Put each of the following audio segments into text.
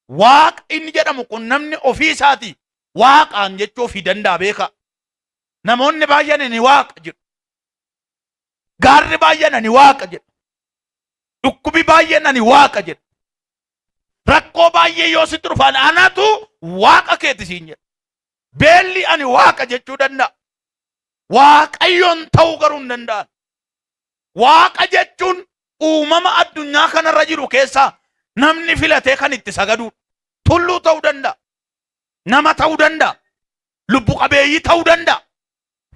Waaqa inni jedhamu kun namni ofii isaati waaqaan jechuu ofii danda'a beeka. Namoonni baay'een ni waaqa jedhu. Gaarri baay'een ni waaqa jedhu. Dhukkubi baay'een ni waaqa jedhu. Rakkoo baay'ee yoo sitti dhufan anatu waaqa keeti siin jedha. Beelli ani waaqa jechuu danda'a. Waaqayyoon ta'uu garuu hin danda'an. Waaqa jechuun uumama addunyaa kanarra jiru keessaa namni filatee kan itti sagadu. Tulluu ta'uu danda'a. Nama ta'uu danda'a. Lubbu qabeeyyii ta'uu danda'a.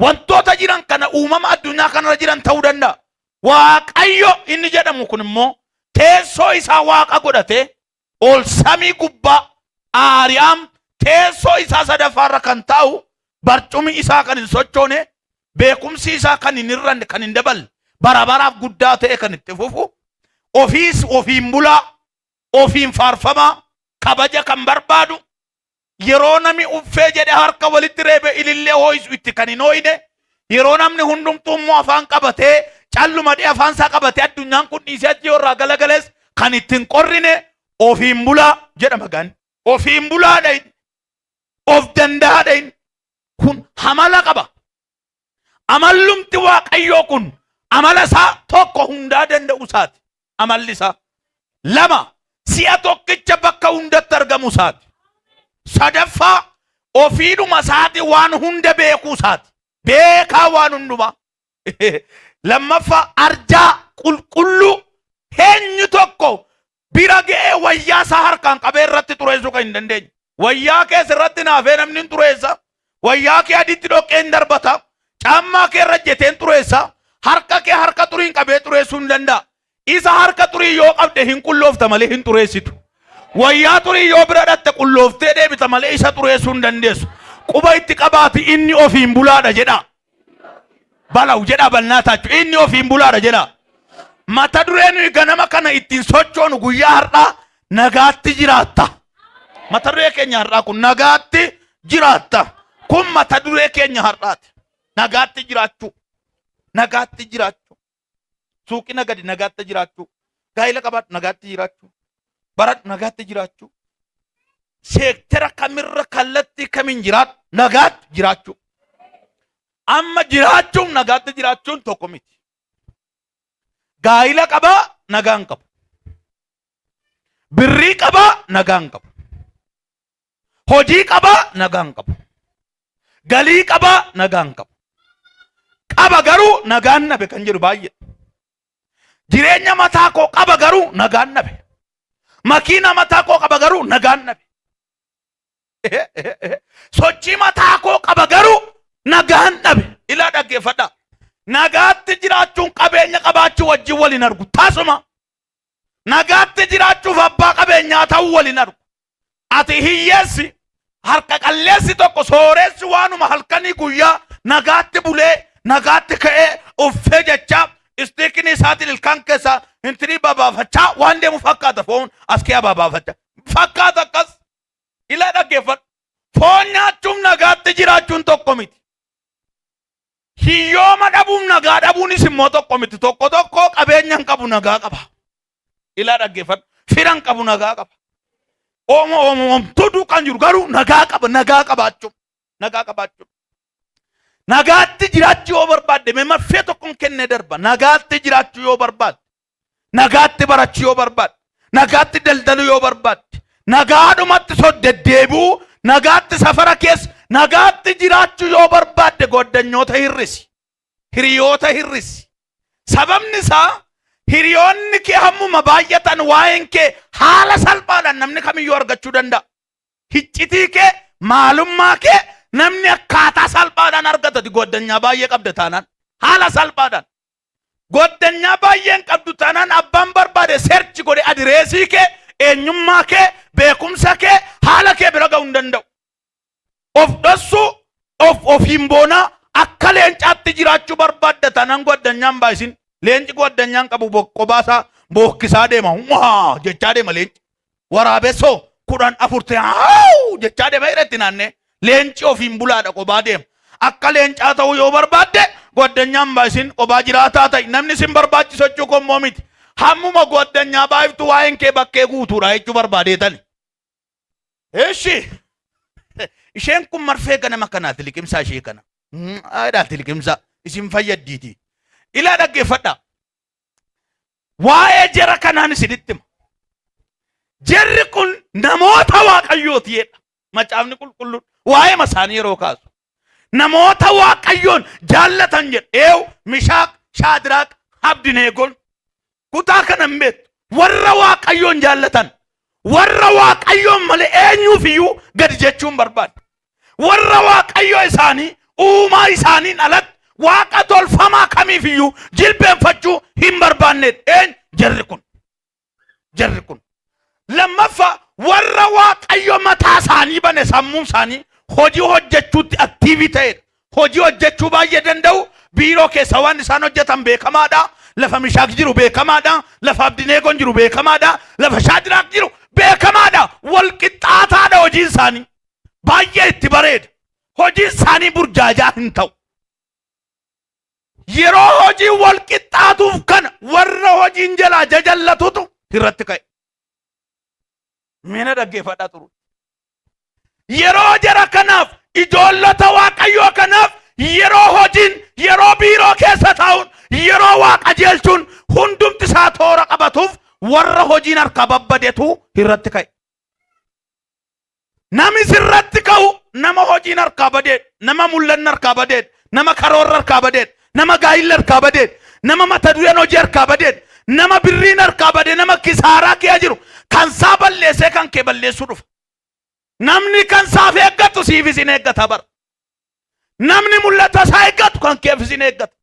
Wantoota jiran kana uumama addunyaa kanarra jiran ta'uu danda'a. Waaqayyo inni jedhamu kun immoo teessoo isaa waaqa godhatee ol samii gubbaa aariyaam teessoo isaa sadaffaarra kan taa'u barcumi isaa kan hin sochoone beekumsi isaa kan hin hirranne kan hin daballe bara baraaf guddaa ta'e kan itti fufu ofiin bulaa ofiin faarfamaa kabaja kan barbaadu yeroo namni uffee jedhe harka walitti reebe ilillee hoo'isu itti kan hin hoo'ine yeroo namni hundumtuu immoo afaan qabatee calluma dhee afaan isaa qabatee addunyaan kun dhiisee achi irraa galagalees kan ittiin qorrine ofiin bulaa jedhama gaan. Ofiin bulaadhaan of danda'aadhaan kun amala qaba. Amallumti waaqayyoo kun amala isaa tokko hundaa danda'u isaati. Amalli isaa lama si'a tokkicha bakka hundatti argamu isaati. Sadaffaa ofiidhuma isaati waan hunda beekuu isaati. Beekaa waan hundumaa. Lammaffaa arjaa qulqulluu eenyu tokko bira ga'ee wayyaa isaa harkaan qabee irratti xureessuu kan hin dandeenye. Wayyaa keessa irratti naafee namni hin xureessa. Wayyaa kee adiitti dhoqqee hin darbata. Caammaa kee irra jeteen xureessa. Harka kee harka xuriin qabee xureessuu hin danda'a. Isa harka xurii yoo qabde hin qulloofta malee hin xureessitu. Wayyaa xurii yoo bira dhatte qullooftee deebita malee isa xureessuu hin dandeessu. Quba itti qabaati inni ofiin bulaadha jedha. Balaw jedha bal'aataachu inni ofiin bulaadha jedha. Mata dureen ganama kana ittiin sochoonu guyyaa har'aa nagaatti jiraatta. Mata duree keenya har'aa kun nagaatti jiraatta. Kun mata duree keenya har'aati. Nagaatti jiraachuu. Nagaatti jiraachuu. Suuqii nagadi nagaatti jiraachuu. Gaa'ila qabaatu nagaatti jiraachuu. Baradhu nagaatti jiraachuu. Seektara kamirra kallattii kamiin jiraatu nagaatti jiraachuu. Amma jiraachuun nagaatti jiraachuun tokko miti. Gaa'ila qabaa nagaan qabu. Birrii qabaa nagaan qabu. Hojii qabaa nagaan qabu. Galii qabaa nagaan qabu. Qaba garuu nagaan nabe kan jedhu baay'ee. Jireenya mataa koo qaba garuu nagaan nabe. Makiina mataa koo qaba garuu nagaan nabe. Sochii mataa koo qaba garuu nagaan nabe. Ilaa dhaggeeffadhaa. Nagaatti jiraachuun qabeenya qabaachuu wajjin waliin argu. Tasuma nagaatti jiraachuuf abbaa qabeenyaa ta'uu waliin argu. Ati hiyyeessi harka qalleessi tokko sooressi waanuma halkanii guyyaa nagaatti bulee nagaatti ka'ee uffee jechaa istiikni isaatiin ilkaan keessaa hintirii babaafachaa waan deemu fakkaata foon as kee babaafachaa. Fakkaata akkas ilaa dhaggeeffadhu. Foon nyaachuun nagaatti jiraachuun tokko miti. Hiyyooma dhabuun nagaa dhabuunis immoo tokko miti. Tokko tokko qabeenyaan qabu nagaa qaba. Ilaa dhaggeeffadhu. Firan qabu nagaa qaba. Omtuu kan jiru garuu nagaa qaba. Nagaa qabaachuun. Nagaa qabaachuun. Nagaatti jiraachuu yoo barbaadde marfee tokkoon kennee darba. Nagaatti jiraachuu yoo barbaadde. Nagaatti barachuu yoo barbaadde. Nagaatti daldaluu yoo barbaadde. Nagaadhumatti soddeddeebi'uu. Nagaatti safara keessa. Nagaatti jiraachuu yoo barbaadde goddanyoota hirrisi. Hiriyoota hirrisi. Sababni isaa hiriyoonni kee hammuma baay'atan waa'een kee haala salphaadhaan namni kamiyyuu argachuu danda'a. Hiccitii kee maalummaa kee namni akkaataa salphaadhaan argatati goddanyaa baay'ee qabda taanaan. Haala salphaadhaan. Goddanyaa baay'een qabdu taanaan abbaan barbaade seerchi godhe adireesii kee eenyummaa kee beekumsa kee haala kee bira ga'uu hin danda'u. Of dhossu ofiin boonaa akka leencaatti jiraachuu barbaadda taanaan goddanyaan baay'isin. Leenci goddanyaan qabu boqqobaasaa bookkisaa deema. Waa jechaa deema leenci. Waraabessoo 14 jechaa deema irratti naannee. Leenci ofiin bulaadha qobaa deema. Akka leencaa ta'uu yoo barbaadde ጓደኛም ባይሲን ኦባ ጅራታ ታይ ነምኒ ሲን በርባቺሶቹ ኮሞሚት ሐሙማ ጓደኛ ባይፍቱ ዋይንኬ በኬ ጉቱራ እቹ በርባዴተን እሺ isheen kun marfee ganama kanaati liqimsaa ishee kana aadaati liqimsaa isin fayyaddiiti ilaa dhaggeeffadha waa'ee jara kanaan isinittima jarri kun namoota waaqayyooti jedha macaafni qulqulluun waa'ee masaanii yeroo kaasu namoota waaqayyoon jaallatan jedha eewu mishaaq shaadiraaq abdineegon kutaa kana hin beektu warra waaqayyoon jaallatan warra waaqayyoon malee eenyuufiyyuu gadi jechuun barbaada warra waaqayyo isaanii uumaa isaaniin alatti waaqa tolfamaa kamiifiyyuu jilbeenfachuu hin barbaanneet jarri kun lammaffaa warra waaqayyo mataa isaanii bane sammuu isaanii hojii hojjechuutti aktiivii ta'edha hojii hojjechuu baay'ee danda'u biiroo keessa waan isaan hojjetan beekamaadha lafa mishaaq jiru beekamaadha lafa abdineegon jiru beekamaadha lafa shaadiraaq jiru beekamaadha wal qixxaataadha hojiin isaanii baay'ee itti bareeda hojiin isaanii burjaajaa hin ta'u yeroo hojii wal qixxaatuuf kana warra hojiin jalaa jajallatutu irratti ka'e mina dhaggeeffadhaa turu yeroo jara kanaaf ijoollota waaqayyoo kanaaf yeroo hojiin yeroo biiroo keessa taa'uun yeroo waaqa jeelchuun hundumti isaa toora qabatuuf warra hojiin harka babbadetu irratti ka'e nami sirratti ka'u nama hojiin harkaa badeed nama mul'anni harkaa badeed nama karoorra harkaa badeed nama gaa'illa harkaa badeed nama mata dureen hojii harkaa badeed nama birriin harkaa badeed nama kisaaraa kee jiru kan saa balleessee kan kee balleessuu dhufa namni kan saaf eeggatu siifis hin eeggata bara namni mul'ata isaa eeggatu kan keefis hin eeggata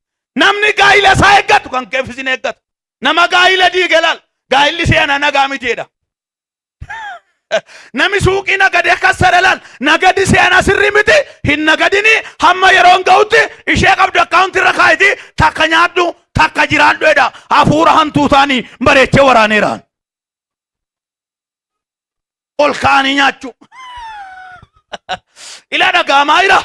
namni gaa'ila isaa eeggatu kan keefis hin eeggata nama gaa'ila diigelaal gaa'illi seena nagaa mitiidha nami suuqii nagadee kassarelal nagadi seena sirri miti hin nagadini hamma yeroon ga'utti ishee qabdu akkaawunti irra kaayiti takka nyaadhu takka jiraadhu edha hafuura hantuu taanii bareechee waraaneeraan ol kaanii nyaachuu ila dhagaamaa ira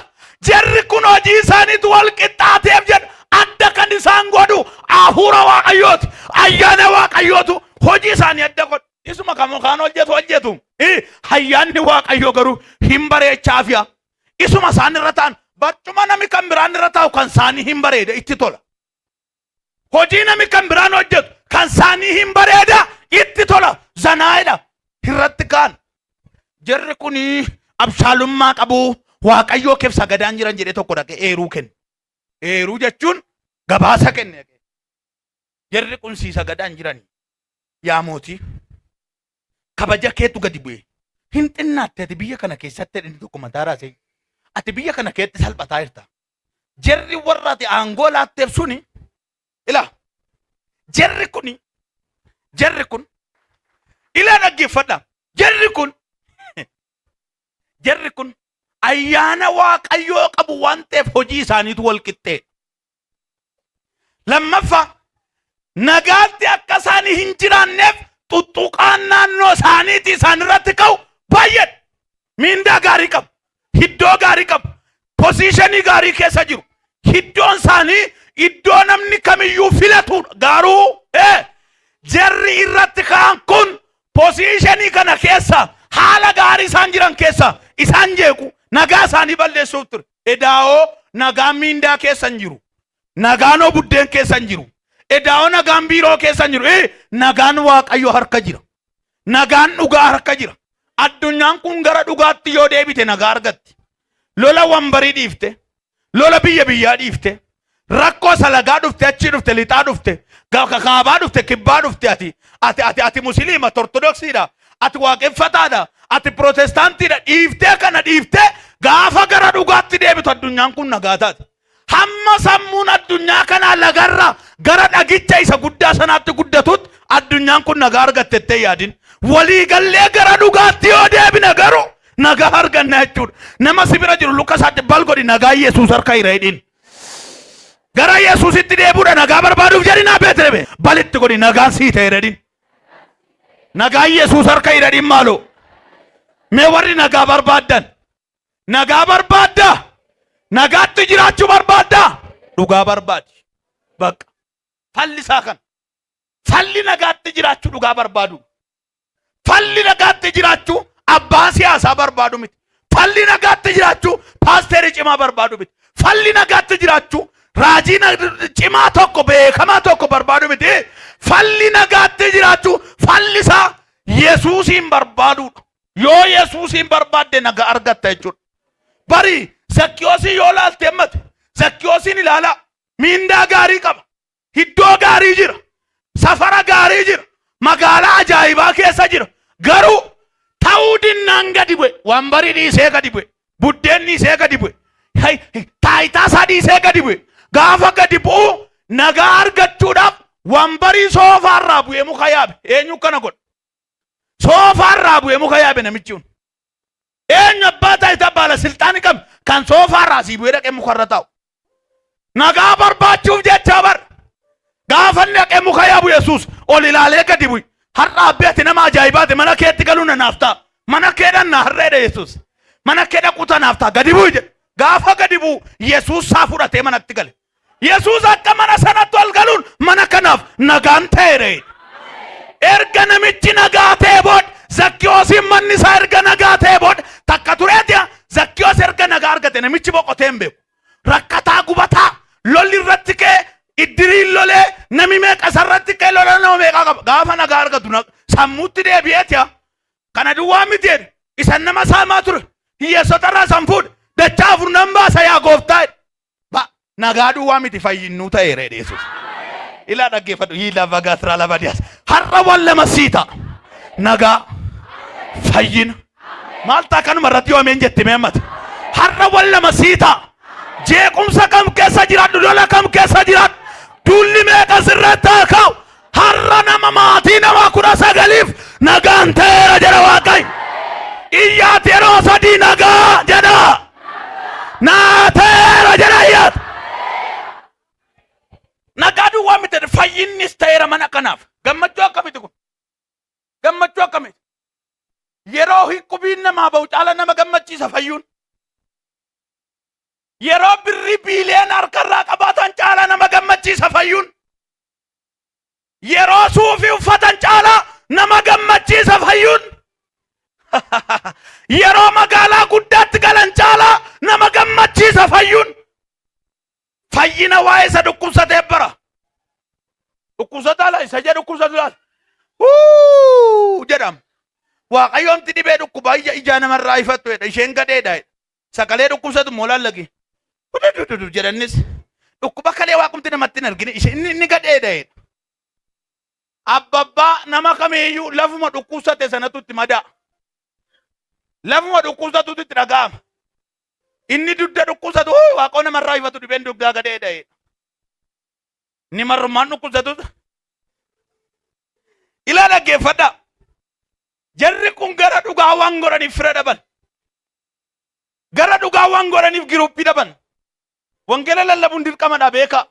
jarri kun hojii isaaniitu wal qixxaateef jedha adda kan isaan godhu hafuura waaqayyooti ayyaana waaqayyootu hojii isaanii adda godhu isuma kamukaan hojjetu hayyaanni waaqayyo garuu hin bareechaafiya isuma isaan irra ta'an barcuma nami kan biraan irra taa'u kan isaanii hin bareeda itti tola hojii nami kan biraan hojjetu kan isaanii hin bareeda itti tola zanaa'edha irratti kaan jarri kun abshaalummaa qabu waaqayyoo keef sagadaan jiran jedhee tokko dhaqee eeruu kenne eeruu jechuun gabaasa kenne jarri kun sii sagadaan jiran yaa mootii kabaja keetu gadi bu'e hin xinnaatte ati biyya kana keessatti inni tokko mataa raasee ati biyya kana keessatti salphataa jirta jarri warra ati aangoo laatteef suni ila jarri kun ila dhaggeeffadha jarri kun ayyaana waaqayyoo qabu waan ta'eef hojii isaaniitu wal qixxee lammaffaa nagaatti akka isaanii hin jiraanneef tuttuqaan naannoo isaaniiti isaan irratti ka'u baay'ee miindaa gaarii qabu hiddoo gaarii qabu posiishinii gaarii keessa jiru hiddoon isaanii iddoo namni kamiyyuu filatu garuu jarri irratti ka'an kun posiishinii kana keessa haala gaarii isaan jiran keessa isaan jeequ nagaa isaanii balleessuuf ture edaa'oo nagaan miindaa keessa hin jiru nagaanoo buddeen keessa hin jiru edaa'oo nagaan biiroo keessa hin jiru nagaan waaqayyo harka jira nagaan dhugaa harka jira addunyaan kun gara dhugaatti yoo deebite nagaa argatti lola wambarii dhiifte lola biyyaa dhiifte rakkoo salagaa dhufte achi dhufte lixaa dhufte kaabaa dhufte kibbaa dhufte ati musliima ortodoksiidha ati waaqeffataadha ati protestaantiidha dhiiftee kana dhiiftee gaafa gara dhugaatti deebitu addunyaan kun nagaa taate hamma sammuun addunyaa kanaa lagarra gara dhagicha isa guddaa sanaatti guddatutti addunyaan kun nagaa argattettee yaadin walii gallee gara dhugaatti yoo deebina garuu nagaa arganna jechuudha nama sibira jiru luka isaatti balgodhi nagaa Yesuus harka hidhiin gara Yesuusitti deebuudha nagaa barbaaduuf jedhinaa beetrebe balitti godhi nagaan sii ta'e jedhin nagaa Yesuus harka hidhiin maaloo mee warri nagaa barbaaddan nagaa barbaadda nagaatti jiraachuu barbaadda dhugaa barbaadi. Bakka falli isaa kan falli nagaatti jiraachuu dhugaa barbaadu. Falli nagaatti jiraachuu abbaa siyaasaa barbaadu miti. Falli nagaatti jiraachuu paasterii cimaa barbaadu miti. Falli nagaatti jiraachuu raajii cimaa tokko beekamaa tokko barbaadu miti. Falli nagaatti jiraachuu falli isaa Yesuusiin barbaadudha. Yoo Yesuusiin barbaadde nagaa argatta jechuudha. Bari Zakkiyoosii yoo laalte himmate Zakkiyoosiin ilaalaa miindaa gaarii qaba. Iddoo gaarii jira. Safara gaarii jira. Magaalaa ajaa'ibaa keessa jira. Garuu ta'uu dinnaan gadi bu'e. Wambarii dhiisee gadi bu'e. Buddeen dhiisee gadi bu'e. Taayitaa isaa dhiisee gadi bu'e. Gaafa gadi bu'u nagaa argachuudhaaf wambarii soofaarraa bu'ee muka yaabe. Eenyu kana godha? Soofaarraa bu'ee muka yaabe namichi kun. Eenyu abbaa taayitaa baala silxaanii qabu kan soofaarraa sii bu'ee dhaqee mukarra taa'u. Nagaa barbaachuuf jecha bar. Gaafa inni dhaqee muka yaabu Yesuus ol ilaalee gadi bu'e. Har'a abbeeti nama ajaa'ibaati mana keetti galuun naaf ta'a. Mana keedhan na harreedha Yesuus. Mana keedha quta naaf ta'a gadi bu'e jedhe. Gaafa gadi bu'u Yesuus saa fudhatee manatti gale. Yesuus akka mana sanatti ol galuun mana kanaaf nagaan ta'eere. Erga namichi nagaa ta'e booda Zakkiyoosiin manni isaa erga nagaa ta'e booda takka tureetiya Zakkiyoos erga nagaa argate namichi boqotee hin beeku. Rakkataa gubataa lolli irratti kee iddiriin lolee nami meeqa sarratti kee lola nama meeqa qaba. Gaafa nagaa argatu sammuutti deebi'eetiya. Kana duwwaa miti jedhe isan nama saamaa ture. Hiyyeessota irraa san fuudhe dachaa afur nan baasa yaa gooftaa jedhe. Nagaa duwwaa miti fayyinnuu ta'eera Yesuus. Ilaa dhaggeeffadhu hiila bagaatira laba diyaas. Har'a wal lama siita. Nagaa fayyina. Maal ta'a kanuma irratti yoomeen jetti meemmata. Har'a wal lama siita. Jeequmsa kam keessa jiraadhu lola kam keessa jiraadhu. Dulli meeqa sirratti haa ka'u. Har'a nama maatii nama 19 nagaan ta'eera jedha Waaqayyo. Iyyaati yeroo 3 nagaa jedha. Naa ta'eera jedha iyyaati. Nagaa duwwaa miti fayyinnis ta'eera mana kanaaf. Gammachuu akkamiti kun? Gammachuu akkamiti? Yeroo hiqqubiin namaa ba'u caala nama gammachiisa fayyuun. Yeroo birri biileen harkarraa qabaatan caala nama gammachiisa fayyuun. Yeroo suufii uffatan caala nama gammachiisa fayyuun. Yeroo magaalaa guddaatti galan caala nama gammachiisa fayyuun. Fayyina waa'ee isa dhukkubsatee bara. Dhukkubsataa la isa jedhu dhukkubsatu laal. Jedhama. Waaqayyoomti dhibee dhukkubaa ija namarraa ifattu jedha. Isheen gadheedha. Sakalee dhukkubsatu moolaan lagi. Jedhannis dhukkuba kalee waaqumti namatti hin argine inni gadheedha. Abbabbaa nama kamiiyyuu lafuma dhukkubsate sanatu itti madaa. Lafuma dhukkubsatutu itti dhaga'ama. Inni dugda dhukkubsatu waaqoo namarraa ifatu dhibeen dugdaa gadheedha. Inni marrumaan dhukkubsatu. Ilaa dhaggeeffadhaa. Jarri kun gara dhugaa waan godhaniif fira dhaban. Gara dhugaa waan godhaniif giruuppii dhaban. Wangeela lallabuun dirqamadha beekaa.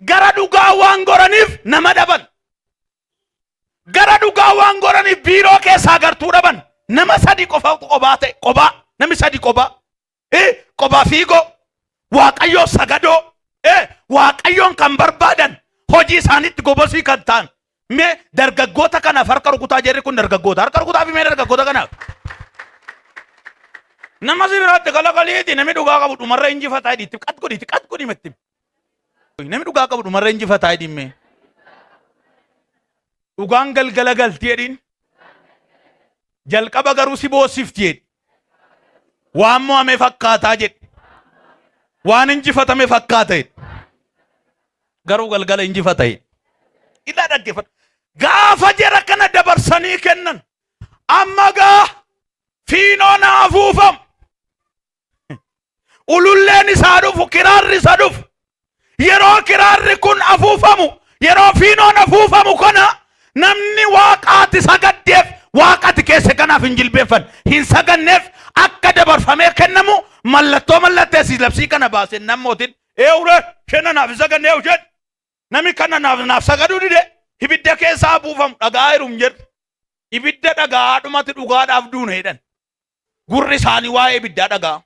Gara dhugaa waan godhaniif nama dhaban. Gara dhugaa waan godhaniif biiroo keessaa gartuu dhaban. Nama 3 qofa qobaa ta'e qobaa. Nami 3 qobaa. Qobaa fiigoo. Waaqayyoo sagadoo. Waaqayyoon kan barbaadan hojii isaaniitti gobosii kan ta'an. Mee dargaggoota kanaaf harka rukutaa jirri kun dargaggoota. Harka rukutaa fi mee dargaggoota kanaaf. Nama si biraatti galagaleeti namni dhugaa qabu dhumarra injifataa hidhiitti qat godhi metti. Namni dhugaa qabu dhumarra injifataa hidhiimme. Dhugaan galgala galti jedhiin. Jalqaba garuu si boosifti jedhi. Waan mo'ame fakkaataa jedhi. Waan injifatame fakkaata jedhi. Garuu galgala injifata jedhi. Ilaa dhaggeeffadhu. Gaafa jara kana dabarsanii kennan. Amma gaa fiinoon afuufam. Ululleen isaa dhufu kiraarri isaa dhufu. Yeroo kiraarri kun afuufamu. Yeroo fiinoon afuufamu kana namni waaqaati sagaddeef waaqati keessa kanaaf hin jilbeeffan. Hin saganneef akka dabarfamee kennamu mallattoo mallatteessi labsii kana baase namootiin eewure kenna naaf saganne eewushed. Nami kana naaf sagaduu dide ibidda keessaa buufamu dhagaa hirum jedhu. Ibidda dhagaa dhumati dhugaadhaaf duuna jedhan. Gurri isaanii waa'ee ibiddaa dhagaa.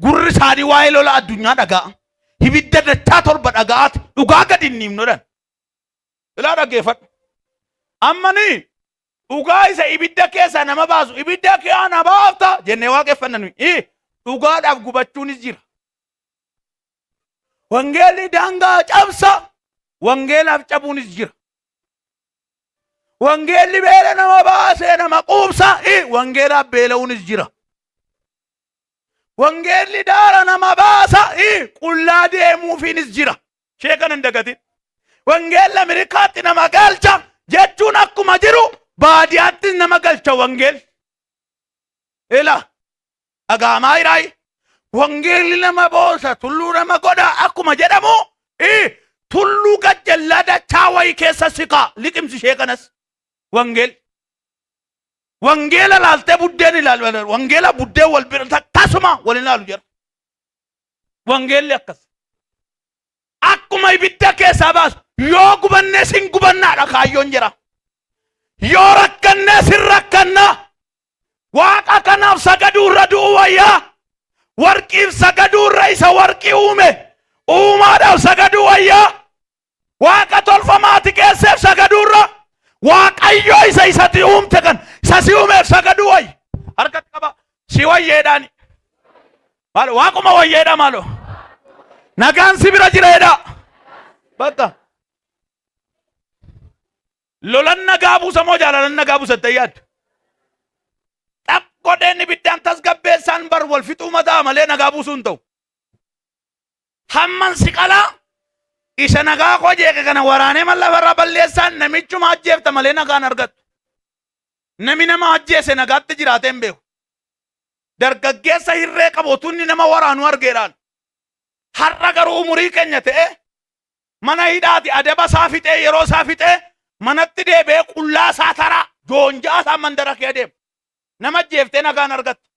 gurri isaanii waa'ee lola addunyaa dhaga'a. Ibidda dachaa torba dhaga'aati dhugaa gadi hin himnodhan. Ilaa dhaggeeffadhu. Ammanii dhugaa isa ibidda keessa nama baasu ibidda kee na baafta jennee waaqeffanna nuyi. Dhugaadhaaf gubachuunis jira. Wangeelli daangaa cabsa. Wangeelaaf cabuunis jira. Wangeelli beela nama baasee nama quubsa. Wangeelaaf beela'uunis jira. Wangeelli daara nama baasa. Qullaa deemuufiinis jira. Sheekan hin dagatin. Wangeelli Ameerikaatti nama galcha jechuun akkuma jiru baadiyyaatti nama galcha wangeelli. Ila dhagaamaa jiraayi. Wangeelli nama boosa tulluu nama godha akkuma jedhamu tulluu gajjallaa dachaa wayii keessa siqaa liqimsi sheekanas. Wangeela laaltee buddeen ilaalu. Wangeela buddeen wal bira tasuma wal ilaalu jira. Wangeelli akkas. Akkuma ibidda keessaa baasu yoo gubannee sin gubannaadha kaayyoon jira. Yoo rakkannee sin rakkanna. Waaqa kanaaf sagaduurra du'u wayyaa. Warqiif sagaduurra isa warqii uume. Uumaadhaaf sagaduu wayyaa. Waaqa tolfamaati keesseef sagaduurra. Waaqayyo isa isatti uumte kan isa si uumeef sagaduu wayyi. Harkatti qaba. Si wayyeedhaani. Maalo waaquma wayyeedha maalo. Nagaan si bira jireedha. Bakka. Lolan nagaa buusa moo jaalalan nagaa buusatte yaaddu. Xap godheen ibiddaan tasgabbeessaan bar wal fixuu mataa malee nagaa buusuu hin ta'u. Hamman si qalaa. Isa nagaa koo jeeqe kana waraanee lafarraa balleessaan namichuma ajjeefta malee nagaan argattu. Nami nama ajjeese nagaatti jiraatee hin beeku. Dargaggeessa hirree qabootunni nama waraanu argeedhaan. Har'a garuu umurii keenya ta'e mana hidhaati adaba isaa fixee yeroo isaa fixee manatti deebi'ee qullaa isaa taraa joonjaa isaa mandara kee deema. Nama ajjeeftee nagaan argatta.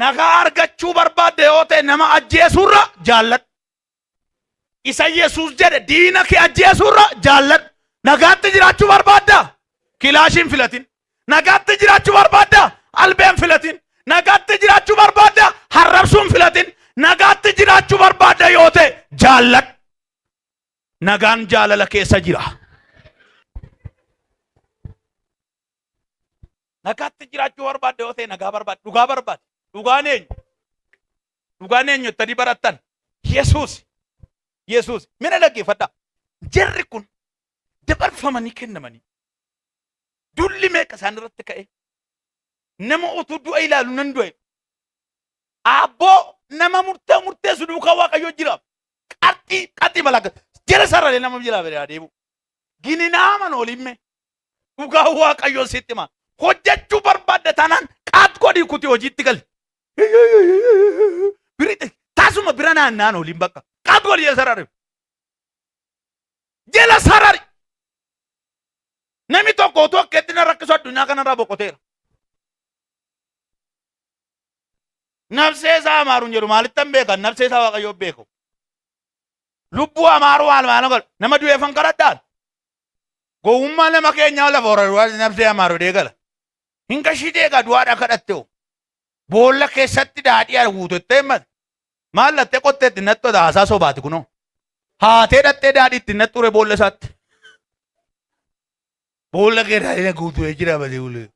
Nagaa argachuu barbaadde yoo ta'e nama ajjeesurra jaalladhu. Isa Yesuus jedhe diina kee ajjeesurra jaalladhu. Nagaatti jiraachuu barbaadda. Kilaashiin filatin. Nagaatti jiraachuu barbaadda. Albeen filatin. Nagaatti jiraachuu barbaadda. Harrabsuun filatin. Nagaatti jiraachuu barbaadda yoo ta'e jaalladhu. Nagaan jaalala keessa jira. Nagaatti jiraachuu barbaadda yoo ta'e nagaa barbaadda. Dhugaa barbaadda. Dhugaan eenyu? Dhugaan eenyu itti barattan? Yesuus. Yesuus. Mina dhaggeeffadhaa. Jarri kun dabarfamanii kennamanii. Dulli meeqa isaan irratti ka'e? Nama utuu du'a ilaalu nan du'e. Abboo nama murteessu duukaa Waaqayyoo jira. Qaxxii malaaka. Jala sararee nama jala bira adeemu. Gininaa man olimme. Dhugaa Waaqayyoo sitti hima. Hojjechuu barbaadda taanaan qaat godhii kuti hojiitti gali. Taasuma bira naannaan oliin bakka. Qaat godhii jala sarare. Jala sarare. Nami tokko utuu akkeetti na rakkisu addunyaa kanarraa boqoteera. Nafsee isaa amaaruun jedhu maalitti hin beekan nafsee isaa Waaqayyoo beeku. Lubbuu amaaruu maal godhu nama du'eeffan kadhadhaan. Gowwummaa nama keenyaa lafa horadhu nafsee amaaruu deegala. Hin gashitee gaduwaadha kadhattee boolla keessatti daadhii guutettee himmate. Maal lattee qotteetti natto haasaa sobaati kunoo. Haatee dhattee daadhii itti natture boolla isaatti. Boolla kee daadhii guutuu jira badee ulee.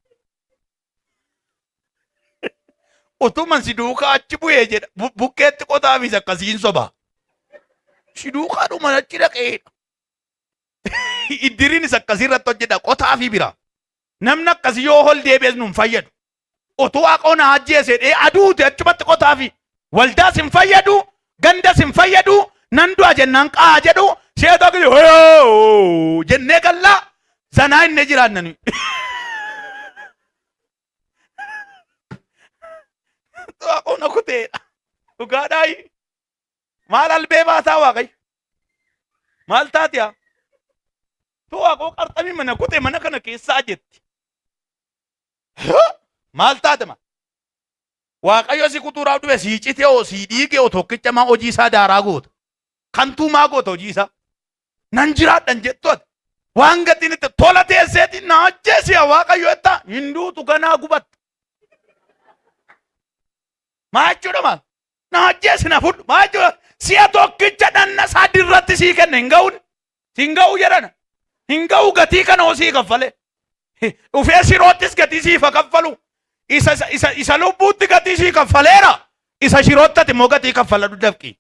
Otuman si duukaa achi bu'ee jedha. Bukkeetti qotaafis akkasiin sobaa. Si duukaa dhuma achi dhaqeedha. Iddiriinis akkasirratti hojjedha qotaafii bira. Namni akkasii yoo hol deebi'es nun fayyadu. Otuu Waaqoo na ajjeese aduuti achumatti qotaafi. Waldaas hin fayyadu, gandas hin fayyadu, nan du'a jennaan qaa jedhu, seetaa gidi jennee gallaa sanaa inni jiraannani. Waaqoo na kuteedha. Dhugaadhaayi. Maal albee baataa Waaqayyo? Maal taatiyaa? Waaqoo qarxamii mana kutee mana kana keessaa jetti. Maal taate ma? Waaqayyo si kutuuraaf dhufe si cite oo si dhiige oo tokkicha maa hojii isaa daaraa goota. Kantuu maa goota hojii isaa? Nan jiraadhan jettoota. Waan gatiin itti tola teesseetiin na ajjeesi Waaqayyo jettaa hinduutu ganaa gubatta. Maachuudha maal? Na ajjeesi na fudhu. Maachuudha si'a tokkicha dhanna isaa dirratti sii kenna hin ga'uun. Hin ga'u jedhana. Hin ga'u gatii kana osii kaffale. Dhufee shiroottis gatii siifa kaffalu. Isa lubbuutti gatii sii kaffaleera. Isa shiroottati immoo gatii kaffaladu dafqi.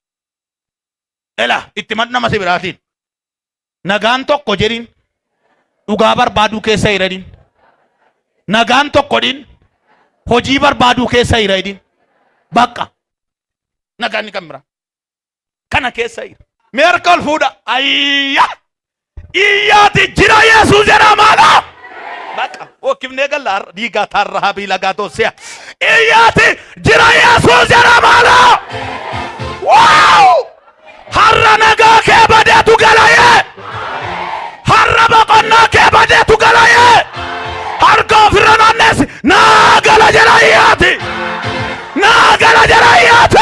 Ela itti madnama si biraatiin. Nagaan tokko jedhin. Dhugaa barbaaduu keessa hiradhin. Nagaan tokko din. Hojii barbaaduu keessa hiradhin. Bakka. Nagaan ni kan biraa. Kana keessa hira. Meerka ol fuudha. Ayya. Iyyaati jira Yesuus jedhamaadha. Bakka. Ookifnee galla dhiigaa taarraa biila gaatooseya. Iyyaati jira Yesuus jedhamaadha. Waaw. Har'a nagaa kee badeetu galayee. Har'a boqonnaa kee badeetu galayee. Harka ofirra naanneessi. Naa gala jira iyyaati. Naa gala jira iyyaati.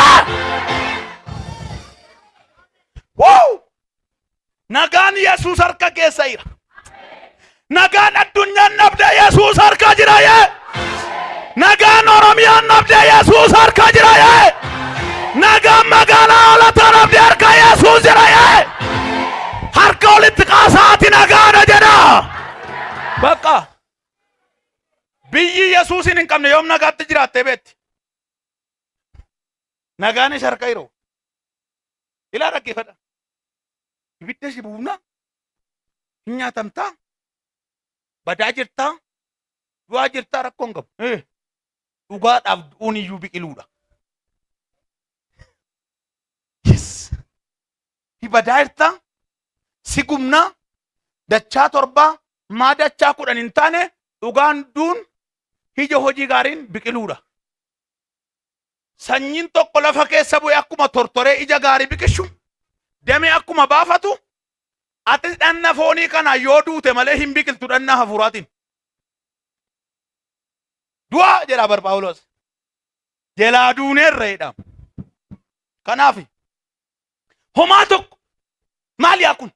Wow! Nagaan Yesuus harka keessa jira. Nagaan addunyaan nabde Yesuus harka jira yee. Nagaan Oromiyaan nabde Yesuus harka jira yee. Nagaan magaalaa Hoolataa nabde harka Yesuus jira yee. Harka walitti qaasaati nagaadha jedha. Bakka. Biyyi Yesuusin hin qabne yoom nagaatti jiraattee beetti. Nagaanis harka jiru. Ilaa dhaggeeffadha. Ibidda si buufna. Hin nyaatamtaa. Badaa jirtaa. Du'aa jirtaa rakkoon qabu. Dhugaadhaaf du'uun iyyuu biqiluudha. Yes. Badaa jirtaa. Si gumnaa. Dachaa torbaa. Maa dachaa 10 hin taane dhugaan duun ija hojii gaariin biqiluudha. Sanyiin tokko lafa keessa bu'e akkuma tortoree ija gaarii biqishu. Damee akkuma baafatu. Ati dhanna foonii kana yoo duute malee hin biqiltu dhanna hafuuraatiin. Du'a jedha bar Phaawulos. Jalaa duuneerra jedhama. Kanaaf homaa tokko maali yaa kun?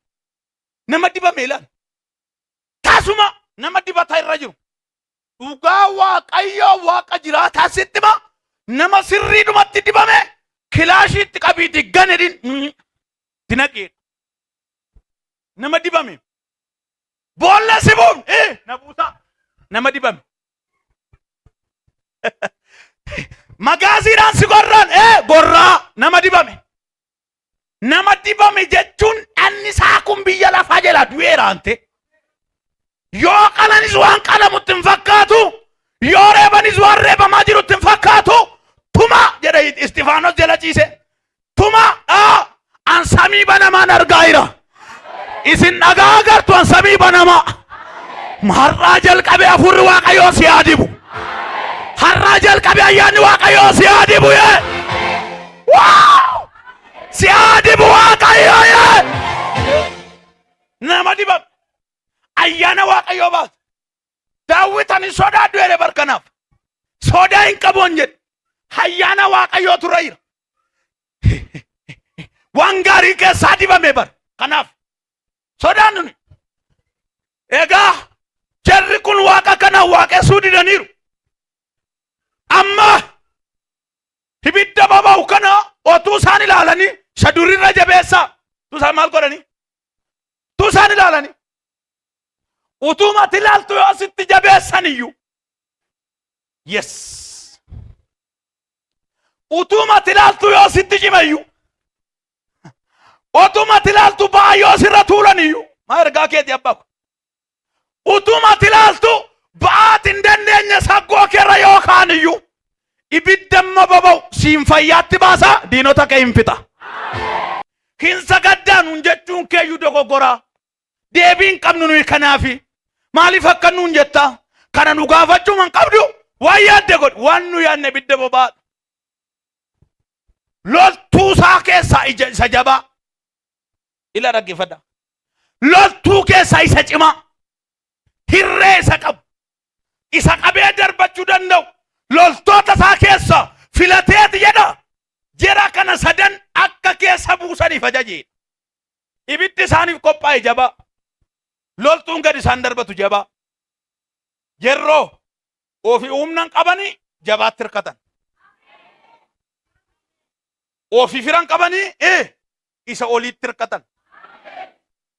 Nama dibame ilaala. Taasuma nama dibataa irra jiru. Dhugaa Waaqayyoo Waaqa jiraataa sitti ma nama sirriidhumatti dibame kilaashiitti qabiiti ganedin dinaqee. Nama dibame. Boolla sibuun na buusa. Nama dibame. Magaaziidhaan si gorraan gorraa nama dibame. Nama dibame jechuun dhanni isaa kun biyya lafaa jala du'eera ante. Yoo qalanis waan qalamutti hin fakkaatu. Yoo reebanis waan reebamaa jirutti hin fakkaatu. Tuma jedha Istifaanos jala ciise. Tuma an samii banamaan argaa jira. Isin dhagaa agartu an samii banamaa. Har'aa jalqabee hafuurri Waaqayyoo si adibu. Har'aa jalqabee ayyaanni Waaqayyoo si adibu yee. Waaw! Si adibu Waaqayyoo yee. Nama dibame. Ayyaana Waaqayyoo baas. Daawit ani sodaadhu jedhe barkanaaf. Sodaa hin qabuun jedhe. Ayyaana Waaqayyoo tura jira. Waan gaarii keessaa dibame bar. Kanaaf sodaan nuni. Egaa jarri kun Waaqa kana waaqessuu didaniiru. Amma ibidda baba'u kana otuu isaan ilaalanii shadurirra jabeessaa. Tu isaan maal godhanii? Tu isaan ilaalanii. Utumati ilaaltu yoo sitti jabeessan iyyuu. Yes. Utumati ilaaltu yoo sitti cimayyuu. Utumati ilaaltu ba'aa yoo sirra tuulan iyyuu. Maa ergaa keeti abbaa kun. Utumati ilaaltu ba'aati hin dandeenye saggoo keerra yoo kaan iyyuu. Ibidda amma baba'u siin fayyaatti baasa diinota kee hin fixa. Hin sagaddaanu jechuun keeyyuu dogoggoraa. Deebiin qabnu nuyi kanaafi. Maaliif akka nuun jetta? Kana nu gaafachuu man qabdu waan yaadde godhi. Waan nu yaadne ibidda bobaadha. Loltuu isaa keessaa isa jabaa. Ila dhaggeeffadha. Loltuu keessaa isa cimaa. Hirree isa qabu. Isa qabee darbachuu danda'u. Loltoota isaa keessaa filateeti jedha. Jara kana sadan akka keessa buusaniif ajajeedha. Ibiddi isaaniif qophaa'e jabaa. Loltuun gadi isaan darbatu jabaa. Yeroo ofii humnaan qabanii jabaatti hirkatan. ofii firan qabanii isa oliitti hirkatan.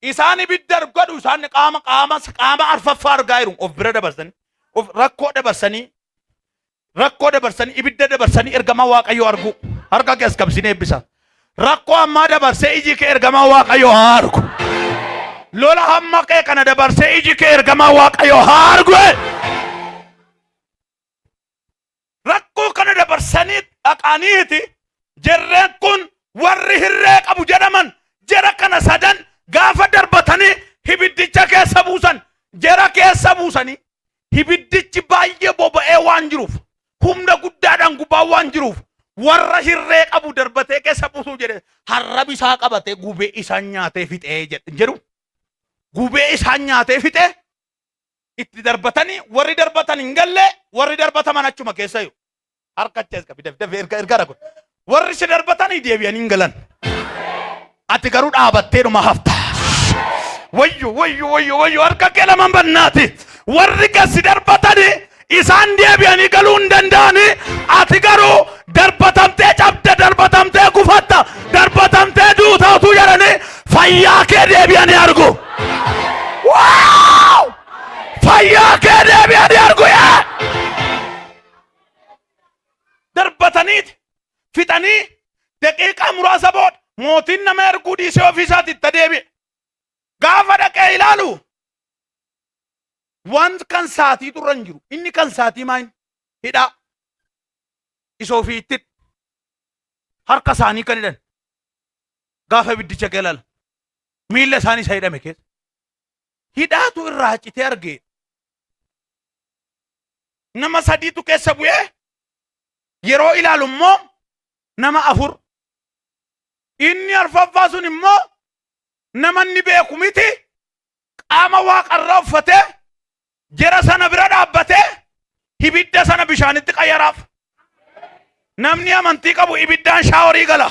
Isaan ibidda godhu isaan qaama arfaffaa argaa jiru of bira dabarsanii of rakkoo dabarsanii ibidda dabarsanii ergamaa Waaqayyoo argu harka keessa qabsinee eebbisa. Rakkoo ammaa dabarsee iji kee ergamaa Waaqayyoo haa argu. Lola hamma kee kana dabarsee iji kee ergamaa Waaqayyoo haa argu. Rakkoo kana dabarsanii dhaqaniiti jarreen kun warri hirree qabu jedhaman jara kana sadan gaafa darbatanii ibiddicha keessa buusan jara keessa buusanii ibiddichi baay'ee boba'ee waan jiruuf humna guddaadhaan gubaa waan jiruuf warra hirree qabu darbatee keessa buusuu jedhe harrab isaa qabatee gubee isaan nyaatee fixee jedhu gubee isaan nyaatee fixee itti darbatanii warri darbatan hin galle warri darbataman achuma keessa jiru harkachaas qabi ergara kun warri si darbatanii deebi'anii hin galan ati garuu dhaabattee dhuma hafta. Wayyo harka kee lamaan bannaati warri gasi darbatanii isaan deebi'anii galuu hin danda'anii ati garuu darbatamtee cabde darbatamtee gufatta darbatamtee duutatu jedhanii fayyaa kee deebi'anii argu. Fayyaa kee deebi'anii argu. Darbataniiti fixanii daqiiqaa muraasa booda mootiin nama erguu dhiisee ofiisaatti itti deebi'e. Gaafa dhaqee ilaalu waan kan saatii turran jiru inni kan saatii maal hidhaa isa ofiitti harka isaanii kan hidhan gaafa ibiddicha kee ilaala miilla isaanii isa hidhame keessa hidhaatu irraa citee argee nama sadiitu keessa bu'ee yeroo ilaalu immoo nama afur inni arfaffaa sun immoo namanni beeku miti qaama waaqarraa uffatee jara sana bira dhaabbatee ibidda sana bishaanitti qayyaraaf. Namni amantii qabu ibiddaan shaaworii gala.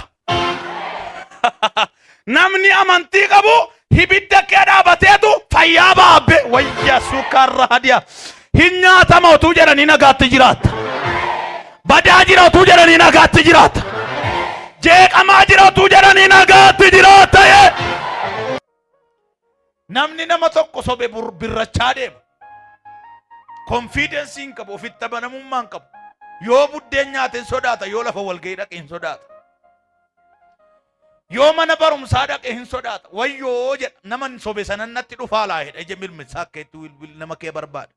Namni amantii qabu ibidda kee dhaabateetu fayyaa baabbe wayya suukarra hadiya hin nyaatama utuu jedhanii nagaatti jiraata. Badaa jira utuu jedhanii nagaatti jiraata. Jeeqamaa jira utuu jedhanii nagaatti jiraata. Namni nama tokko sobe birrachaa deema. Confidence hin qabu ofitti amanamummaa hin qabu. Yoo buddeen nyaate hin sodaata yoo lafa walgahii dhaqe hin sodaata. Yoo mana barumsaa dhaqe hin sodaata. Wayyoo jedha nama sobe sanan natti dhufaa laa jedha ija milmisaa akka itti nama kee barbaada.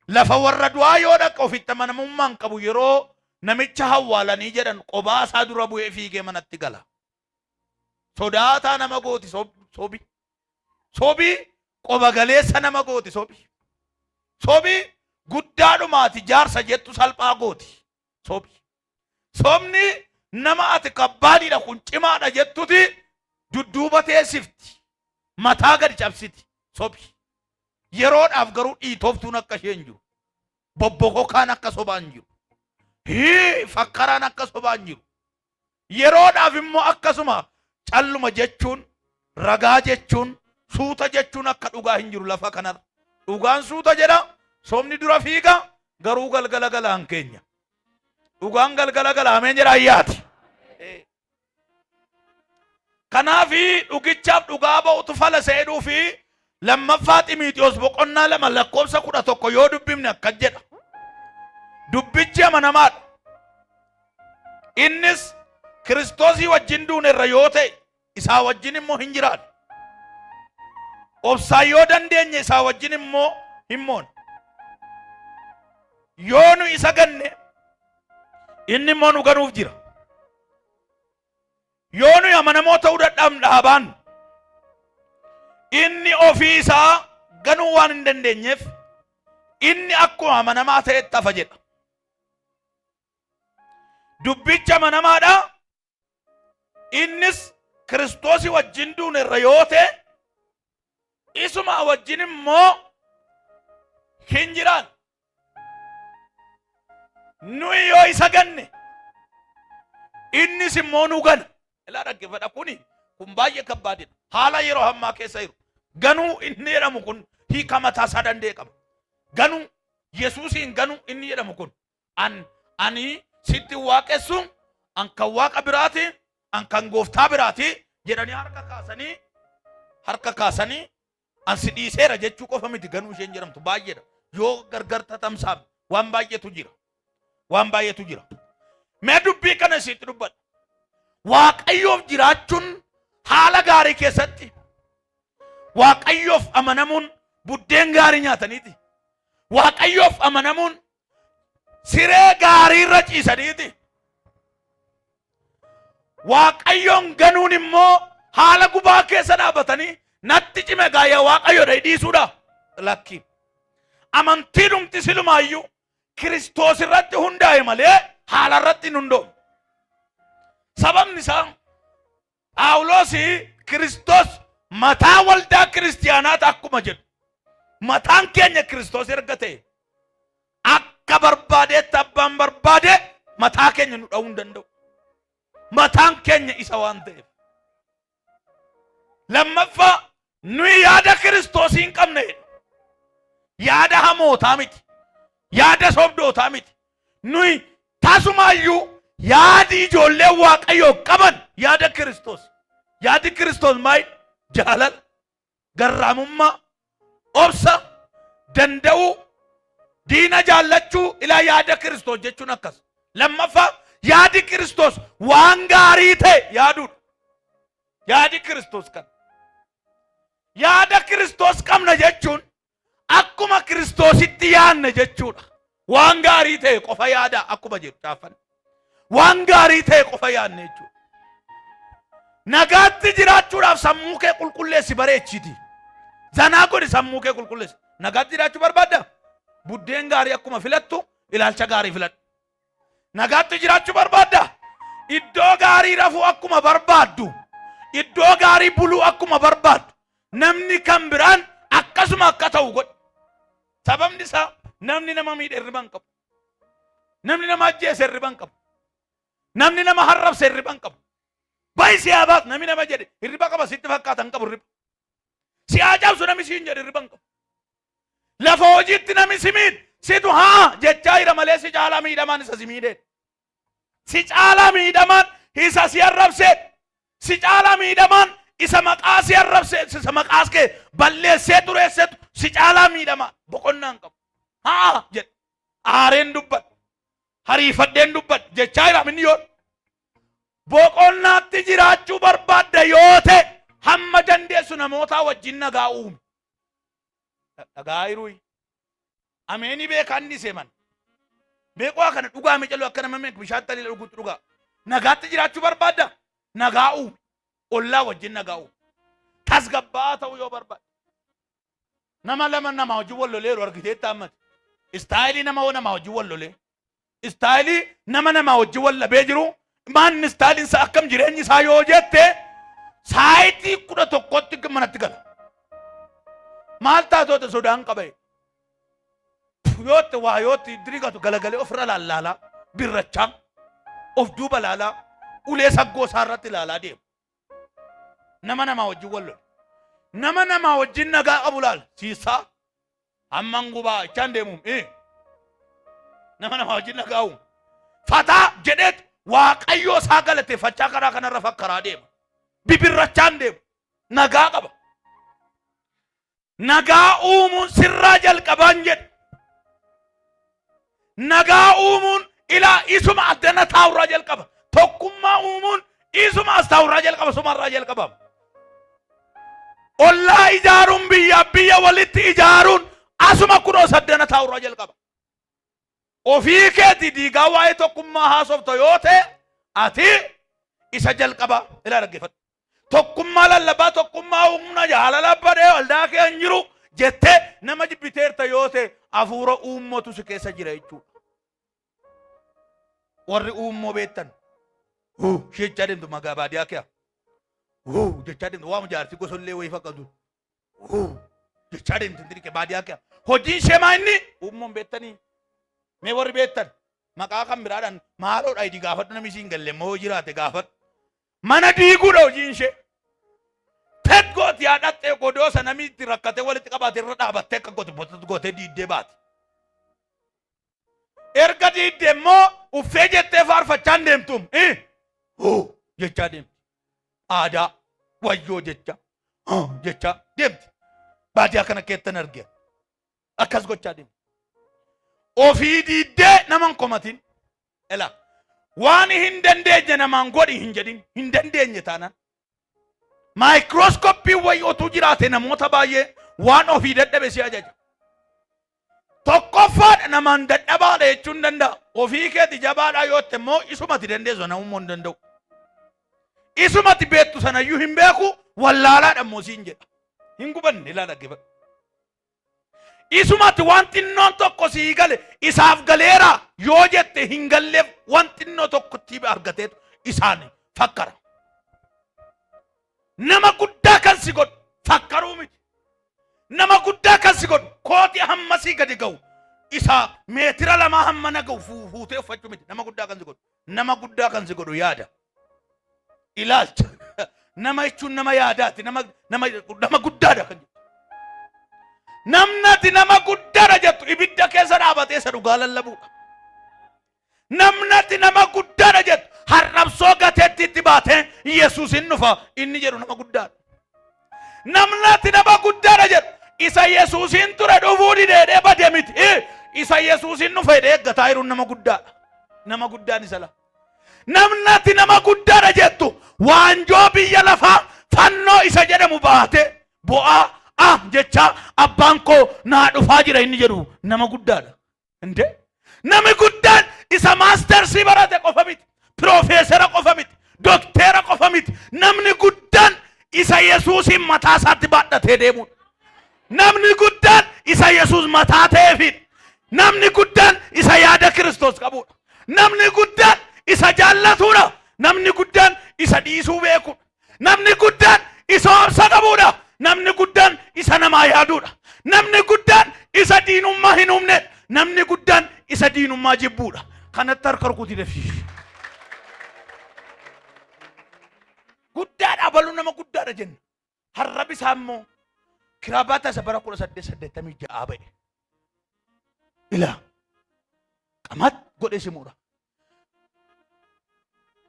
Lafa warra du'aa yoo dhaqe ofitti amanamummaa hin qabu yeroo namicha hawwaalanii jedhan qobaa isaa dura bu'ee fiigee manatti gala. Sodaataa nama gooti sobi. Sobi qoba galeessa nama gooti sobi. Sobi guddaadhumaati jaarsa jettu salphaa gooti. Sobi. Sobni nama ati kabbaadhiidha kun cimaadha jettuti dudduuba teessifti. Mataa gadi cabsiti. Sobi. Yeroodhaaf garuu dhiitoftuun akka isheen jiru. Bobbokokaan akka sobaan jiru. Fakkaraan akka sobaan jiru. Yeroodhaaf immoo akkasuma calluma jechuun ragaa jechuun suuta jechuun akka dhugaa hin jiru lafa kanarra. Dhugaan suuta jedha sobni dura fiiga garuu galgala galaan keenya. Dhugaan galgala galaameen jedha ayyaati. Kanaafi dhugichaaf dhugaa ba'utu fala seeduu fi lammaffaa Xiimotewos boqonnaa 2 lakkoofsa 11 yoo dubbifne akkas jedha. Dubbichi amanamaadha. Innis Kiristoosii wajjin duunerra yoo ta'e isaa wajjin immoo hin jiraatu. Obsaa yoo dandeenye isaa wajjin immoo hin moone. Yoo nu isa ganne inni immoo nu ganuuf jira. Yoo nu amanamoo ta'uu dadhabaan inni ofii isaa ganuu waan hin dandeenyeef inni akkuma amanamaa ta'etti hafa jedha. Dubbicha amanamaadha. Innis Kiristoosii wajjin duunerra yoo ta'e isuma wajjin immoo hin jiraan. Nuyi yoo isa ganne innis immoo nu gana. Ilaa dhaggeeffadha kun baay'ee kabbaadidha. Haala yeroo hammaa keessa jiru. Ganuu inni jedhamu kun hiika mataa isaa danda'e qaba. Ganuu Yesuusiin ganuu inni jedhamu kun ani sitti waaqessu an kan waaqa biraati an kan gooftaa biraati jedhanii harka kaasanii an si dhiiseera jechuu qofa miti ganuu isheen jedhamtu baay'eedha. Yoo gargar tatamsaaf waan baay'eetu jira. Mee dubbii kana isitti dubbadha. Waaqayyoof jiraachuun haala gaarii keessatti Waaqayyoof amanamuun buddeen gaarii nyaataniiti. Waaqayyoof amanamuun siree gaarii irra ciisaniiti. Waaqayyoon ganuun immoo haala gubaa keessa dhaabatanii natti cime gaaya Waaqayyoodha dhiisuudha. Lakki amantii dhumti silumaayyuu Kiristoos irratti hundaa'e malee haala irratti hin hundoofne. Sababni isaa Phaawulos Kiristoos mataa waldaa kiristiyaanaati akkuma jedhu mataan keenya Kiristoos erga ta'e akka barbaadeetti abbaan barbaade mataa keenya nu dha'uu hin danda'u. Mataan keenya isa waan ta'eef. Lammaffaa nuyi yaada Kiristoos hin qabne. Yaada hamootaa miti. Yaada sobdootaa miti. Nuyi tasumaayyuu yaadi ijoollee Waaqayyoo qaban yaada Kiristoos. Yaadi Kiristoos maal? Jaalala, garraamummaa, obsa, danda'uu, diina jaallachuu ilaa yaada Kiristoos jechuun akkas. Lammaffaa yaadi Kiristoos waan gaarii ta'e yaaduudha. Yaadi Kiristoos kan. Yaada Kiristoos qabna jechuun akkuma Kiristoositti yaadne jechuudha. Waan gaarii ta'e qofa yaada akkuma jedhu caafan. Waan gaarii ta'e qofa yaadne jechuudha. Nagaatti jiraachuudhaaf sammuu kee qulqulleessi bareechiti. Zanaa godhi sammuu kee qulqulleessi. Nagaatti jiraachuu barbaadda? Buddeen gaarii akkuma filattu ilaalcha gaarii filadhu. Nagaatti jiraachuu barbaadda? Iddoo gaarii rafuu akkuma barbaaddu. Iddoo gaarii buluu akkuma barbaaddu. Namni kan biraan akkasuma akka ta'u godhi. Sababni isaa namni nama miidhe hirriba hin qabu. Namni nama ajjeese hirriba hin qabu. Namni nama harrabse hirriba hin qabu. Bayi siyaa baas namni nama jedhe hirriba qaba sitti fakkaatan qabu hirriba. Siyaa cabsu namni siin jedhe hirriba hin qabu. Lafa hojiitti namni si miidhe situ haa jechaa jira malee si caalaa miidhamaan isa si miidhee. Si caalaa miidhamaan isa si arrabsee. Si caalaa miidhamaan isa maqaa si arrabsee isa maqaas kee balleessee tureessetu si caalaa miidhamaan boqonnaan qabu. Haa jedhe aareen dubbadhu hariifadheen dubbadhu jechaa jira minni yoo boqonnaatti jiraachuu barbaadda yoo ta'e hamma dandeessu namootaa wajjin nagaa uume. Dhagaa hiruu ameenii beekaan ni seeman. Beekaa kana dhugaa miicaluu akka nama meeq bishaan taliila dhuguutti dhugaa. Nagaatti jiraachuu barbaadda nagaa uume. Ollaa wajjin nagaa uume. Tasgabbaa ta'uu yoo barbaadda. Nama lama nama wajjin wal loleeru argiteetti ammati. Istaayilii nama wajjin wal lolee. Istaayilii nama wajjin wal labee jiru. Manni istaayiliin isaa akkam jireenyi isaa yoo jette saayitii 11tti manatti gala. Maal taatota sodaan qabe? Yootti waa yootti dirigatu galagalee ofirra laalaalaa birrachaa of duuba laalaa ulee saggoo isaarratti laalaa deema. Nama wajjin wal lole. Nama wajjin nagaa qabu laal siisaa hamman gubaa ichaan deemuun nama wajjin nagaa uumu. Fataa jedheetu Waaqayyoo isaa galateeffachaa karaa kanarra fakkaraa deema. Bibirrachaan deema. Nagaa qaba. Nagaa uumuun sirraa jalqabaan jedhe. Nagaa uumuun ilaa isuma addana taa'urraa jalqaba. Tokkummaa uumuun isuma as taa'urraa jalqaba sumarraa jalqaba. Ollaa ijaaruun biyya walitti ijaaruun asuma kunoo saddana taa'urraa jalqaba. Ofii keetii diigaa waa'ee tokkummaa haasofta yoo ta'e ati isa jalqaba ilaa dhaggeeffadhu. Tokkummaa lallabaa tokkummaa humna jaalala badee waldaa kee hin jiru jettee nama jibbiteerta yoo ta'e hafuura uummatu si keessa jira jechuudha. Warri uummoo beektan jechaa deemtu magaa baadiyyaa kee jechaa deemtu waan jaartii gosollee wayii fakkatu jechaa deemtu dirqee baadiyyaa kee hojiin shemaa inni uummoon beektanii. Mee warri beektan maqaa kan biraadhaan maaloodha idi gaafadhu namni isiin galle moo jiraate gaafadhu. Mana diiguudha hojiin ishee. Tedgooti yaadhattee godoosa namni itti rakkatee walitti qabaate irra dhaabattee akka gootee diiddee baate. Erga diiddee immoo uffee jettee faarfachaan deemtuum jechaa deemti. Aadaa wayyoo jechaa deemti. Baadiyyaa kana keessan argee akkas gochaa deemti. Ofii diiddee naman komatin ela waan hin dandeenye namaan godhi hin jedhin hin dandeenye taanaan maayikirooskooppii wayyootu jiraate namoota baay'ee waan ofii dadhabe si ajaja. Tokkoffaadha namaan dadhabaadha jechuun danda'a. Ofii keeti jabaadhaa yoo ta'e immoo isumati dandeessu namummoo hin danda'u. Isumati beektu sanayyuu hin beeku wallaalaadha immoo siin jedha. Hin gubanne ilaala geeba. Isumati waan xinnoon tokko sii gale isaaf galeera yoo jette hin galleef waan xinnoo tokkotti argateetu isaan fakkara. Nama guddaa kan si godhu fakkaruu miti. Nama guddaa kan si godhu kooti hammasii gadi ga'u isa meetira lamaa hammana ga'u fuutee uffachuu miti. Nama guddaa kan si godhu. Nama guddaa kan si godhu yaada. Ilaalcha. Nama jechuun nama yaadaati. Nama guddaadha kan jedhu. Namnati nama guddaadha jettu ibidda keessa dhaabatee isa dhugaa lallabuudha. Namnati nama guddaadha jettu harrabsoo gateetti itti baatee Yesuus hin dhufa inni jedhu nama guddaadha. Namnati nama guddaadha jettu isa Yesuusin ture dhufuu didee badee miti. Isa Yesuusin dhufe eeggataa jiru nama guddaadha. Nama guddaan isa lafa. Namnati nama guddaadha jettu waanjoo biyya lafaa fannoo isa jedhamu baatee bo'aa jecha abbaan koo naa dhufaa jira inni jedhu nama guddaadha. Inde nami guddaan isa maastersii barate qofa miti. Piroofeesara qofa miti. Dokteera qofa miti. Namni guddaan isa Yesuusin mataa isaatti baadhatee deemudha. Namni guddaan isa Yesuus mataa ta'eefidha. Namni guddaan isa yaada Kiristoos qabudha. Namni guddaan isa jaallatudha. Namni guddaan isa dhiisuu beekudha. Namni guddaan isa obsa qabudha. Namni guddaan isa namaa yaadudha. Namni guddaan isa diinummaa hin humne. Namni guddaan isa diinummaa jibbuudha. Kanatti harka rukutii defi. Guddaadha baluu nama guddaadha jenna. Harrabi isaa immoo kiraabata isa bara 1886 ba'e. Ila qamat godhe si muudha.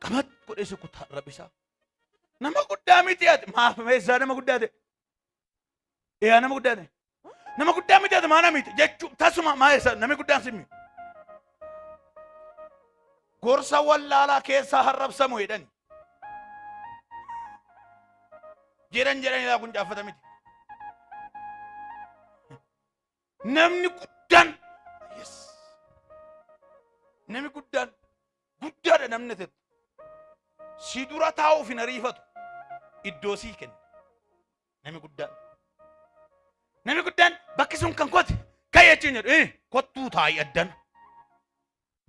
Qamat godhe si kutaa harrabi isaa. Nama guddaa miti ati maaf meeshaa nama guddaa ta'e. Nama guddaa ta'e. Nama guddaa miti ati maana miti jechuun tasuma maayesa nami guddaan simmi. Gorsa wallaalaa keessaa harrabsamu jedhani. Jiran ilaa kun jaaffata miti. Namni guddaan nami guddaadha namni ta'e. Si dura taa'uuf hin ariifatu iddoo sii kenna. Nami guddaan. Nami guddaan bakki sun kan kooti kan jechuun jedhu kottuu taa'ii addan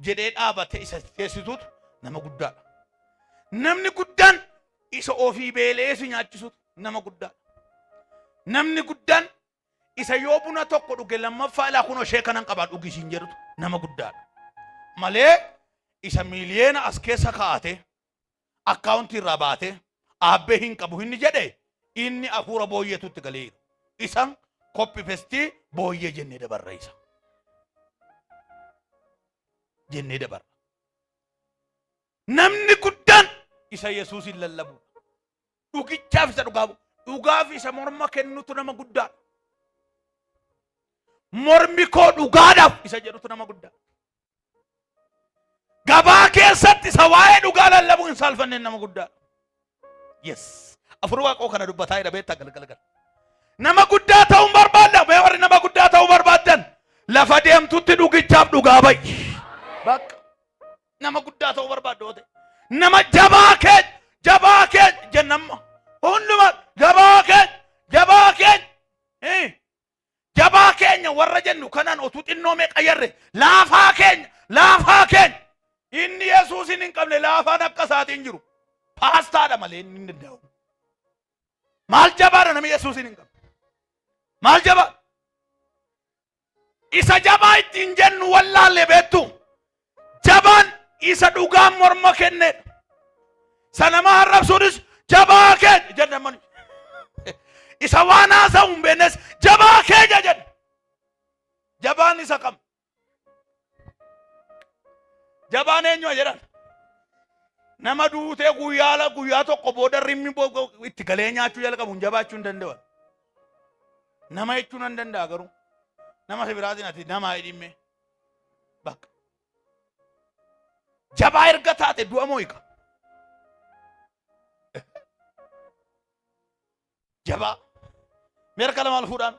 jedhee dhaabate isa teessisuutu nama guddaadha. Namni guddaan isa ofii beelee si nyaachisuutu nama guddaadha. Namni guddaan isa yoo buna tokko dhuge lammaffaa ilaa kun ishee kanan qabaa dhugisiin jedhutu nama guddaadha. Malee isa miiliyeena as keessa kaa'ate akkaawuntii irraa baate aabbee hin qabu inni jedhe inni afuura booyyeetutti galeera. Isan koppi festii booyyee jennee dabarra isa. Jennee dabarra. Namni guddaan isa Yesuusin lallabu. Dhugichaaf isa dhugaabu. Dhugaaf isa morma kennutu nama guddaadha. Mormi koo dhugaadhaaf isa jedhutu nama guddaadha. Gabaa keessatti isa waa'ee dhugaa lallabu hin saalfanne nama guddaadha. Yes. Afur waaqoo kana dubbataa jira beektaa galgala. Nama guddaa ta'uun barbaadda. Mee warri nama guddaa ta'uu barbaaddan lafa deemtutti dhugichaaf dhugaa ba'i. Bakka nama guddaa ta'uu barbaadda oote. Nama jabaa keenya jennamma. Hundumaa jabaa keenya warra jennu kanaan otuu xinnoo meeqa yarre laafaa keenya. Inni Yesuusin hin qabne laafaan akka isaatiin jiru. Paastaadha malee inni hin danda'u. Maal jabaadha namni Yesuusin hin qabne. Maal jabaa? Isa jabaa ittiin jennu wallaalle beektu. Jabaan isa dhugaan morma kennedha. Sanama harrabsuunis jabaa keenya jedhaman. Isa waan haasa'u hin beeknes jabaa keenya jedha. Jabaan isa kam? jabaan eenyu jedhan nama duutee guyyaa tokko booda rimmi itti galee nyaachuu jalqabuun jabaachuu hin danda'u. Nama jechuun hin danda'a garuu nama biraatiin ati nama hidhimme bakka jabaa erga taate du'a moo hiika? Jabaa meerka lama fuudhaan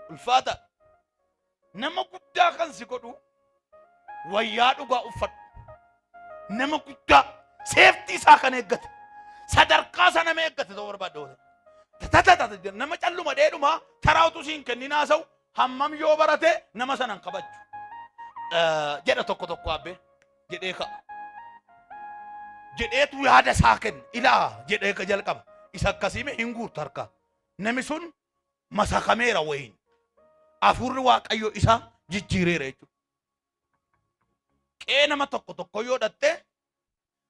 ulfaata nama guddaa kan si godhu wayyaa dhugaa uffadhu. Nama guddaa seeftii isaa kan eeggate sadarkaa sana nama eeggate ta'uu barbaadda. Nama calluma dheedhuma taraawtu siin kenninaa sa'u hammam yoo barate nama sanan kabaju jedha tokko tokko abbee jedhee ka'a. Jedheetu yaada isaa kenna ilaa jedhee ka jalqaba isa akkasiime hin guutu harkaa. Nami sun masakameera wayin afurri waaqayyo isaa jijjiireera jechuudha. Qee nama tokko yoo dhatte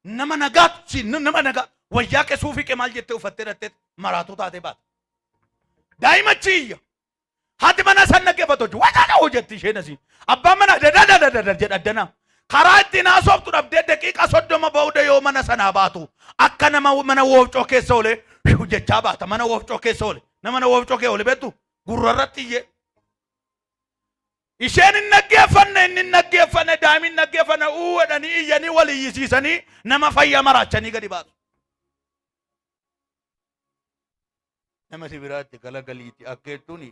nama nagaatu nama nagaa wayyaa kee suufii kee maal jettee uffattee dhattee maraatuu taatee baata. Daa'ima chiyya haati mana san naggeeffatu hojii wajaadha hojjetti isheen asii abbaan mana dadadadadada jedha addanaa karaa ittiin haasoftu dhabdee daqiiqa 30 booda yoo mana sanaa baatu akka nama mana woofcoo keessa oole jechaa baata. Mana woofcoo keessa oole nama mana woofcoo kee oole beektu gurrarratti iyyee isheen hin naggeeffanne inni hin naggeeffanne daa'imni hin naggeeffanne uwwadhanii iyyanii wal iyyisiisanii nama fayyaa maraachanii gadi baatu. Nama si biraatti galagaliiti akka jettuun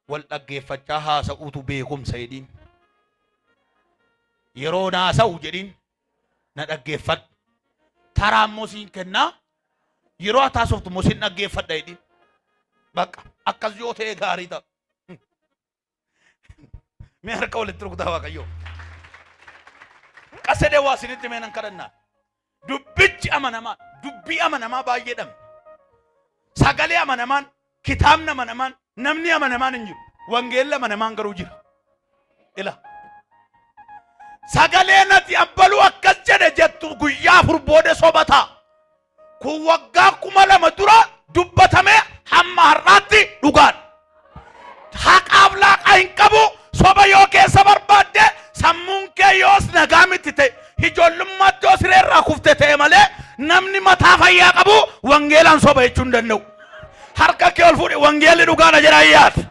wal dhaggeeffachaa haasa'uutu beekumsa jedhiin. Yeroo naasa'u jedhiin na dhaggeeffadhu. Taraan mosiin kennaa yeroo ati haasoftu mosiin dhaggeeffadha jedhiin. Bakka akkas yoo ta'e gaarii ta'a. Mee harka walitti rukutaa waaqayyoo. Qasedee waa isinitti meenan kadhannaa. Dubbichi amanamaan dubbii amanamaa baay'eedhaan. Sagalee amanamaan kitaabni amanamaan namni amanamaan hin jiru. Wangeelli amanamaan garuu jira. Ila sagalee nati abbaluu akkas jedhe jettu guyyaa 4 booda soba ta'a. Kun waggaa 2000 dura dubbatame hamma har'aatti dhugaadha. Haqaaf laaqa hin qabu. Soba yoo keessa barbaadde sammuun kee yoos nagaa miti ta'e ijoollummaatti yoo sireerraa kufte ta'e malee namni mataa fayyaa qabu wangeelaan soba jechuu hin danda'u. Harka kee ol fuudhi wangeelli dhugaadha jedha ayyaati.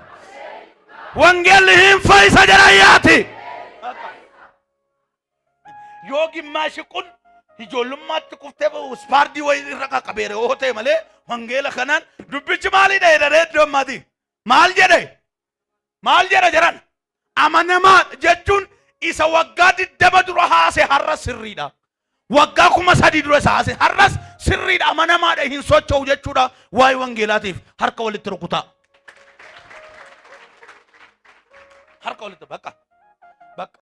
Wangeelli hin fayyisa jedha ayyaati. Yoo gimmaashi kun ijoollummaatti kuftee ispaardii wayii irra qaqqabeere yoo ta'e malee wangeela kanaan dubbichi maalidha jedhee iddoon maatii maal jedhe jedhan. Amanamaa jechuun isa waggaa 20 dura haase har'as sirriidha. Waggaa 3,000 dura haase har'as sirriidha. Amanamaadha hin socho'u jechuudha. Waa'ee wangeelaatiif harka walitti rukutaa. Harka walitti bakka.